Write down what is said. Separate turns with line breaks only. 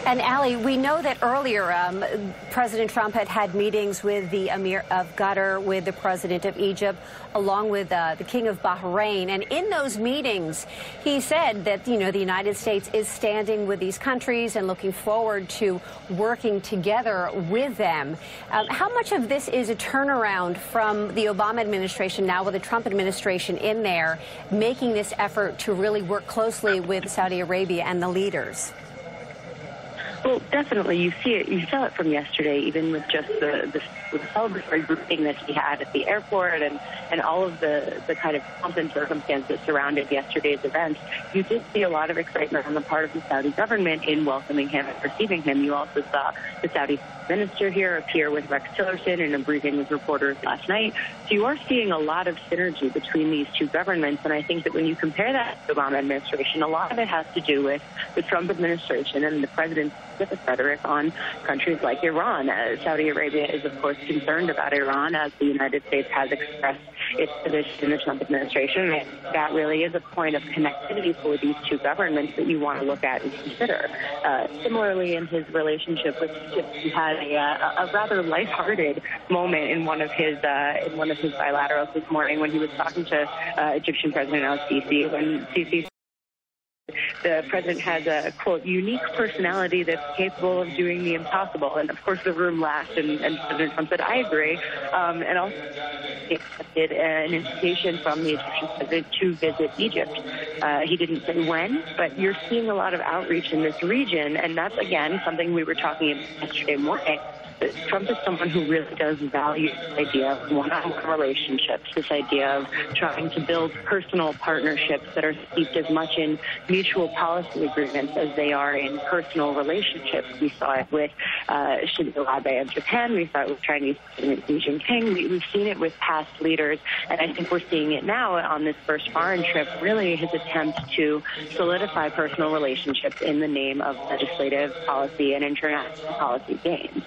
And Ali, we know that earlier President Trump had meetings with the Emir of Qatar, with the President of Egypt, along with the King of Bahrain. And in those meetings, he said that, the United States is standing with these countries and looking forward to working together with them. How much of this is a turnaround from the Obama administration now with the Trump administration in there, making this effort to really work closely with Saudi Arabia and the leaders?
Well, definitely. You see it. You saw it from yesterday, even with just the celebratory grouping that he had at the airport and all of the kind of pomp and circumstance that surrounded yesterday's event. You did see a lot of excitement on the part of the Saudi government in welcoming him and receiving him. You also saw the Saudi minister here appear with Rex Tillerson in a briefing with reporters last night. So you are seeing a lot of synergy between these two governments. And I think that when you compare that to the Obama administration, a lot of it has to do with the Trump administration and the president's specific rhetoric on countries like Iran. Saudi Arabia is, of course, concerned about Iran, as the United States has expressed its position in the Trump administration. And that really is a point of connectivity for these two governments that you want to look at and consider. Similarly, in his relationship with Egypt, he had a rather lighthearted moment in one of his bilaterals this morning when he was talking to Egyptian President al-Sisi. When Sisi, the president has a, quote, unique personality that's capable of doing the impossible. And, of course, the room laughed, and President Trump said, I agree. And also accepted an invitation from the Egyptian president to visit Egypt. He didn't say when, but you're seeing a lot of outreach in this region. And that's, again, something we were talking about yesterday morning. Trump is someone who really does value this idea of one-on-one relationships, this idea of trying to build personal partnerships that are steeped as much in mutual policy agreements as they are in personal relationships. We saw it with Shinzo Abe of Japan. We saw it with Chinese President Xi Jinping. We've seen it with past leaders, and I think we're seeing it now on this first foreign trip, really his attempt to solidify personal relationships in the name of legislative policy and international policy gains.